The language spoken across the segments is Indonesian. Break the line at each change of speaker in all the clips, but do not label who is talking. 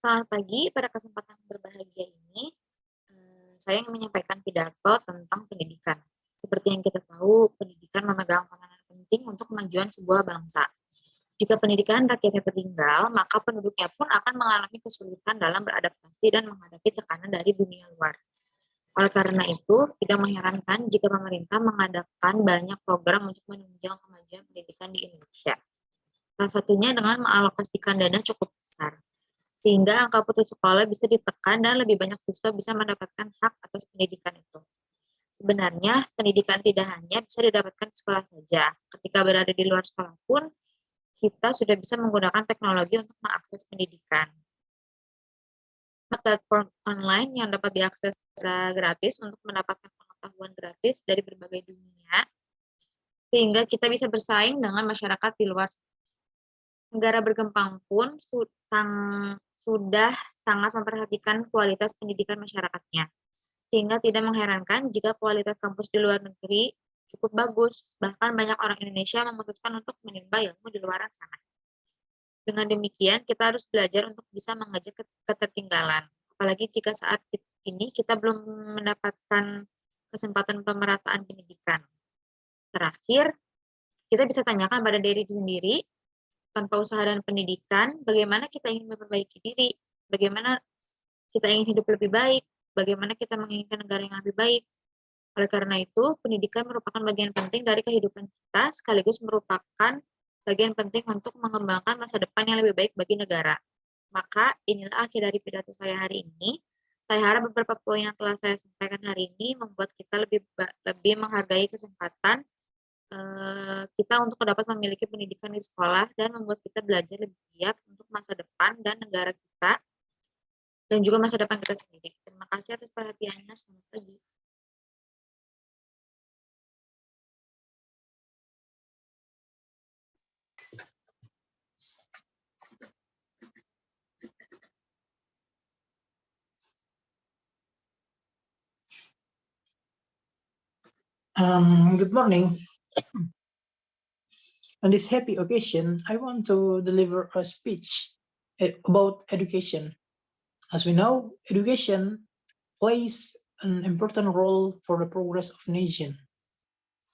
Selamat pagi, pada kesempatan berbahagia ini, saya ingin menyampaikan pidato tentang pendidikan. Seperti yang kita tahu, pendidikan memegang peranan penting untuk kemajuan sebuah bangsa. Jika pendidikan rakyatnya tertinggal, maka penduduknya pun akan mengalami kesulitan dalam beradaptasi dan menghadapi tekanan dari dunia luar. Oleh karena itu, tidak mengherankan jika pemerintah mengadakan banyak program untuk menunjang kemajuan pendidikan di Indonesia. Salah satunya dengan mengalokasikan dana cukup besar, sehingga angka putus sekolah bisa ditekan dan lebih banyak siswa bisa mendapatkan hak atas pendidikan itu. Sebenarnya, pendidikan tidak hanya bisa didapatkan di sekolah saja. Ketika berada di luar sekolah pun, kita sudah bisa menggunakan teknologi untuk mengakses pendidikan. Platform online yang dapat diakses secara gratis untuk mendapatkan pengetahuan gratis dari berbagai dunia, sehingga kita bisa bersaing dengan masyarakat di luar. Negara berkembang pun sudah sangat memperhatikan kualitas pendidikan masyarakatnya, sehingga tidak mengherankan jika kualitas kampus di luar negeri cukup bagus. Bahkan banyak orang Indonesia memutuskan untuk menimba ilmu di luar sana. Dengan demikian, kita harus belajar untuk bisa mengejar ketertinggalan. Apalagi jika saat ini kita belum mendapatkan kesempatan pemerataan pendidikan. Terakhir, kita bisa tanyakan pada diri sendiri, tanpa usaha dan pendidikan, bagaimana kita ingin memperbaiki diri, bagaimana kita ingin hidup lebih baik, bagaimana kita menginginkan negara yang lebih baik. Oleh karena itu, pendidikan merupakan bagian penting dari kehidupan kita, sekaligus merupakan bagian penting untuk mengembangkan masa depan yang lebih baik bagi negara. Maka, inilah akhir dari pidato saya hari ini. Saya harap beberapa poin yang telah saya sampaikan hari ini membuat kita lebih menghargai kesempatan kita untuk dapat memiliki pendidikan di sekolah dan membuat kita belajar lebih giat untuk masa depan dan negara kita dan juga masa depan kita sendiri. Terima kasih atas perhatiannya. Selamat pagi.
Good morning. On this happy occasion, I want to deliver a speech about education. As we know, education plays an important role for the progress of nation.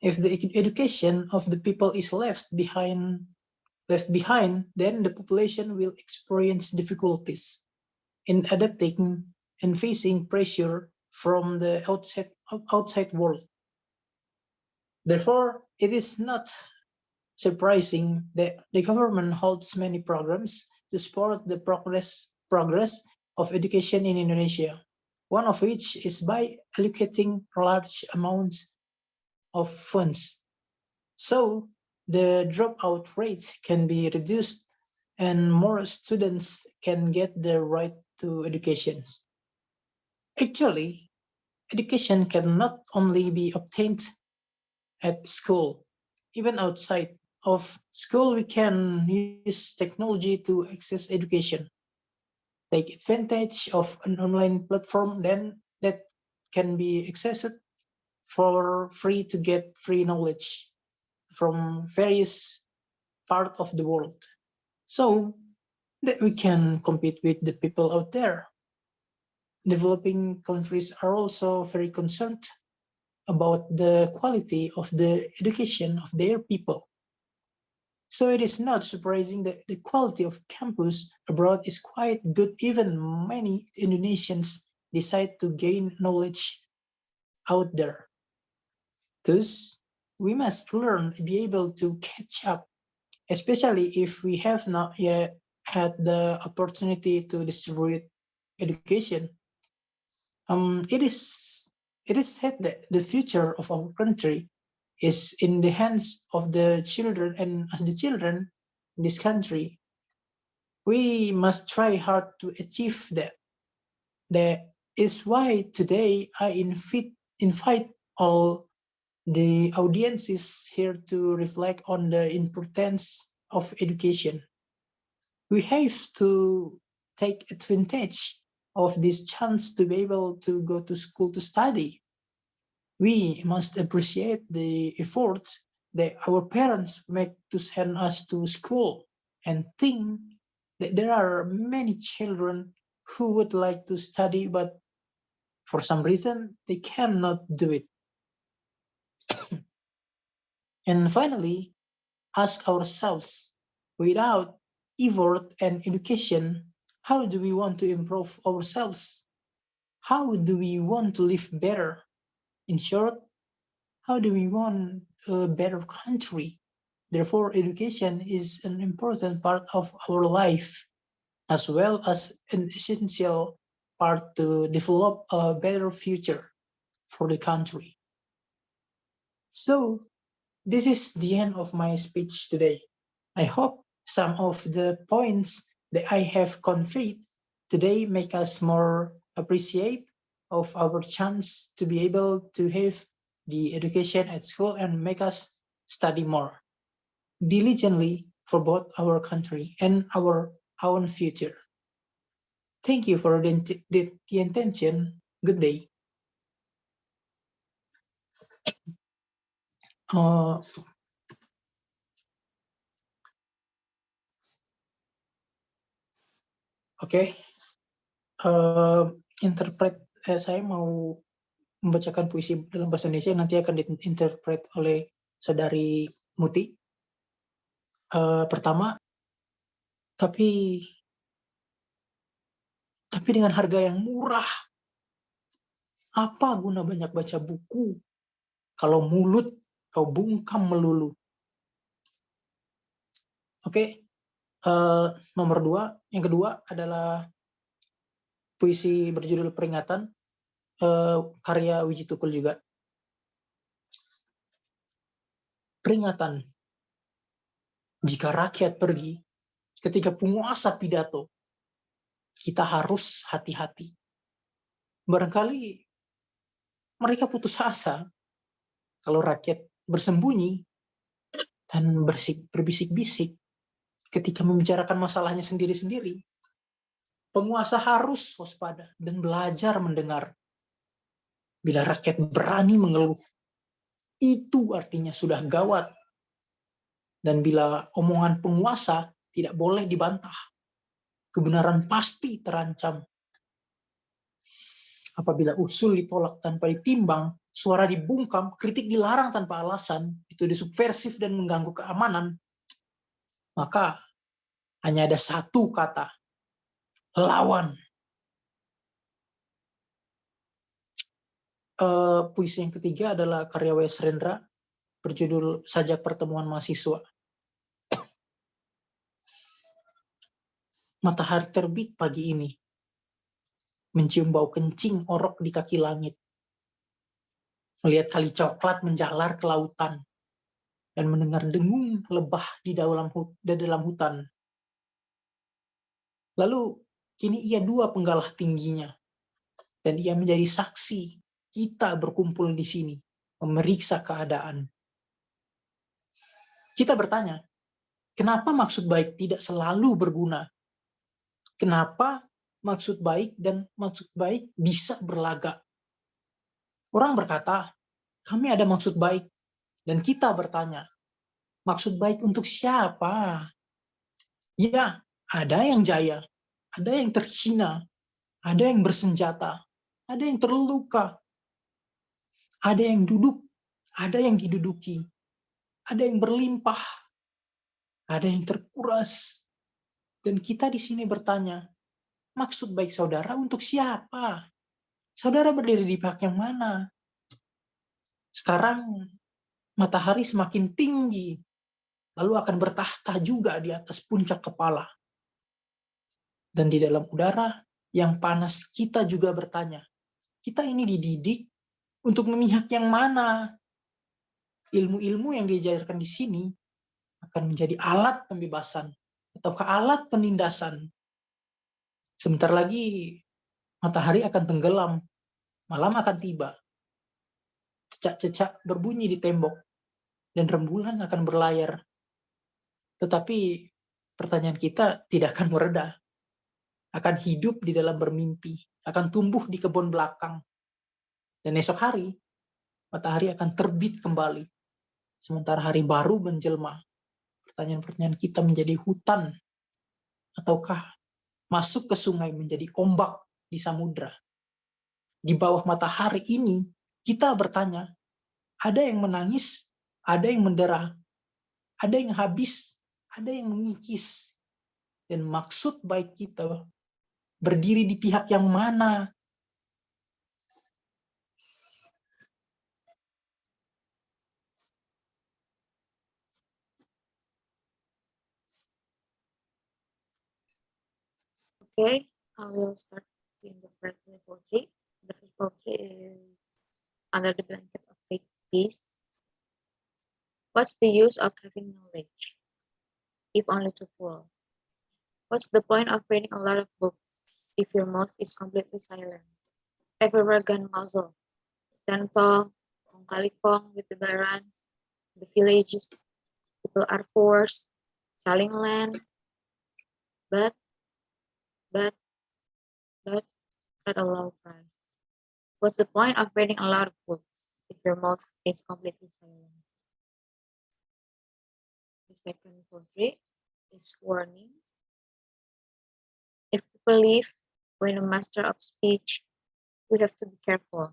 If the education of the people is left behind, then the population will experience difficulties in adapting and facing pressure from the outside world. Therefore, it is not surprising that the government holds many programs to support the progress of education in Indonesia, one of which is by allocating large amounts of funds. So the dropout rate can be reduced and more students can get the right to education. Actually, education can not only be obtained at school, even outside of school, we can use technology to access education. Take advantage of an online platform then that can be accessed for free to get free knowledge from various parts of the world, so that we can compete with the people out there. Developing countries are also very concerned about the quality of the education of their people. So it is not surprising that the quality of campus abroad is quite good. Even many Indonesians decide to gain knowledge out there. Thus, we must learn to be able to catch up, especially if we have not yet had the opportunity to distribute education. It is said that the future of our country is in the hands of the children, and as the children in this country, we must try hard to achieve that. That is why today I invite all the audiences here to reflect on the importance of education. We have to take advantage of this chance to be able to go to school to study. We must appreciate the effort that our parents make to send us to school and think that there are many children who would like to study, but for some reason they cannot do it. And finally, ask ourselves, without effort and education, how do we want to improve ourselves? How do we want to live better? In short, how do we want a better country? Therefore, education is an important part of our life, as well as an essential part to develop a better future for the country. So, this is the end of my speech today. I hope some of the points that I have conveyed today make us more appreciate of our chance to be able to have the education at school and make us study more diligently for both our country and our own future. Thank you for the attention. Good day. Oke, saya mau membacakan puisi dalam bahasa Indonesia yang nanti akan diinterpret oleh Saudari Muti. Pertama, tapi dengan harga yang murah. Apa guna banyak baca buku kalau mulut kau bungkam melulu? Oke, nomor 2. Yang kedua adalah puisi berjudul Peringatan, karya Wiji Tukul juga. Peringatan. Jika rakyat pergi, ketika penguasa pidato, kita harus hati-hati. Barangkali mereka putus asa kalau rakyat bersembunyi dan berbisik-bisik ketika membicarakan masalahnya sendiri-sendiri. Penguasa harus waspada dan belajar mendengar. Bila rakyat berani mengeluh, itu artinya sudah gawat. Dan bila omongan penguasa tidak boleh dibantah, kebenaran pasti terancam. Apabila usul ditolak tanpa ditimbang, suara dibungkam, kritik dilarang tanpa alasan, itu subversif dan mengganggu keamanan, maka hanya ada satu kata, lawan. Puisi yang ketiga adalah karya W.S. Rendra, berjudul Sajak Pertemuan Mahasiswa. Matahari terbit pagi ini, mencium bau kencing orok di kaki langit, melihat kali coklat menjalar ke lautan, dan mendengar dengung lebah di dalam hutan. Lalu kini ia 2 penggalah tingginya, dan ia menjadi saksi kita berkumpul di sini, memeriksa keadaan. Kita bertanya, kenapa maksud baik tidak selalu berguna? Kenapa maksud baik dan maksud baik bisa berlaga? Orang berkata, kami ada maksud baik. Dan kita bertanya, maksud baik untuk siapa? Ya, ada yang jaya, ada yang terhina, ada yang bersenjata, ada yang terluka, ada yang duduk, ada yang diduduki, ada yang berlimpah, ada yang terkuras. Dan kita di sini bertanya, maksud baik saudara untuk siapa? Saudara berdiri di pihak yang mana? Sekarang matahari semakin tinggi, lalu akan bertahta juga di atas puncak kepala. Dan di dalam udara yang panas kita juga bertanya, kita ini dididik untuk memihak yang mana? Ilmu-ilmu yang diajarkan di sini akan menjadi alat pembebasan ataukah alat penindasan. Sebentar lagi matahari akan tenggelam, malam akan tiba. Cecak-cecak berbunyi di tembok, dan rembulan akan berlayar. Tetapi pertanyaan kita tidak akan mereda. Akan hidup di dalam bermimpi, akan tumbuh di kebun belakang. Dan esok hari, matahari akan terbit kembali. Sementara hari baru menjelma. Pertanyaan-pertanyaan kita menjadi hutan, ataukah masuk ke sungai menjadi ombak di samudra. Di bawah matahari ini, kita bertanya, ada yang menangis, ada yang mendera, ada yang habis, ada yang mengikis. Dan maksud baik kita berdiri di pihak yang mana?
Okay, I will start in the first poetry. The first poetry is Under the Blanket of Fake Peace. What's the use of having knowledge, if only to fool? What's the point of reading a lot of books if your mouth is completely silent? Everywhere gun muzzle, stand tall, kong kali kong with the barons, the villages, people are forced, selling land, but at a low price. What's the point of reading a lot of books if your mouth is completely silent? The second poetry is warning. If people live when a master of speech, we have to be careful.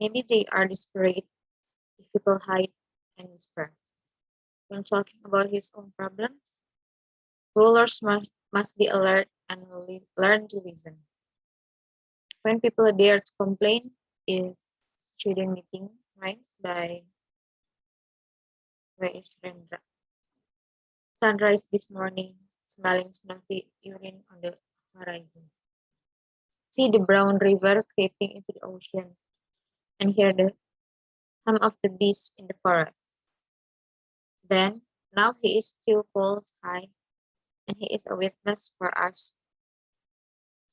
Maybe they are desperate if people hide and whisper. When talking about his own problems, rulers must be alert and learn to listen. When people dare to complain is Student Meeting Rhymes by W.S. Rendra. Sunrise this morning, smelling snuffy urine on the horizon. See the brown river creeping into the ocean, and hear the hum of the bees in the forest. Then, now he is 2 poles high, and he is a witness for us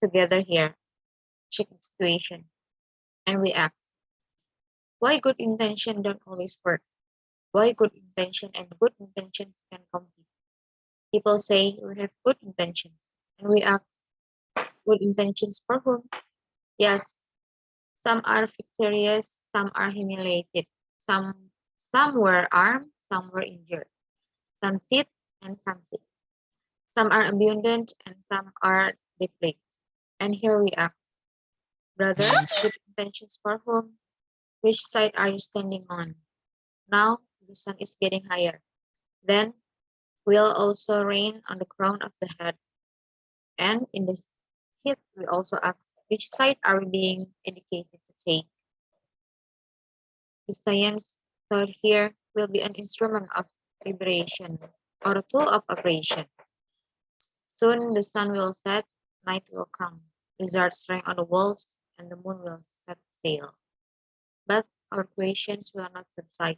together here. Check the situation. And we ask, why good intention don't always work? Why good intention and good intentions can compete? People say we have good intentions, and we ask, good intentions for whom? Yes, some are victorious, some are humiliated, some were armed, some were injured, some sit and some sit. Some are abundant and some are depleted. And here we ask, brothers, good intentions for whom? Which side are you standing on? Now the sun is getting higher. Then will also rain on the crown of the head. And in the heat, we also ask, which side are we being educated to take? The science taught here will be an instrument of liberation or a tool of operation. Soon the sun will set, night will come, lizards rank on the walls, and the moon will set sail. But our creations will not subside.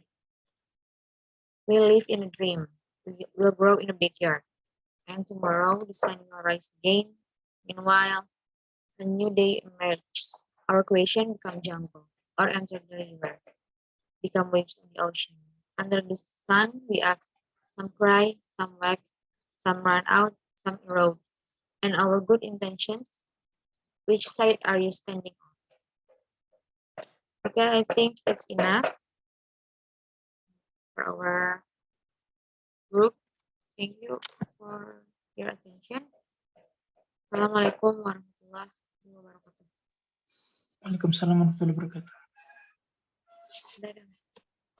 We live in a dream. We will grow in a backyard. And tomorrow the sun will rise again. Meanwhile, a new day emerges. Our creation become jungle, or enter the river, become waves in the ocean. Under the sun, we ask, some cry, some wag, some run out, some erode. And our good intentions, which side are you standing on? Okay, I think that's enough for our group. Thank you for your attention. Assalamualaikum warahmatullahi wabarakatuh.
Waalaikumsalam warahmatullahi wabarakatuh.
Dadah.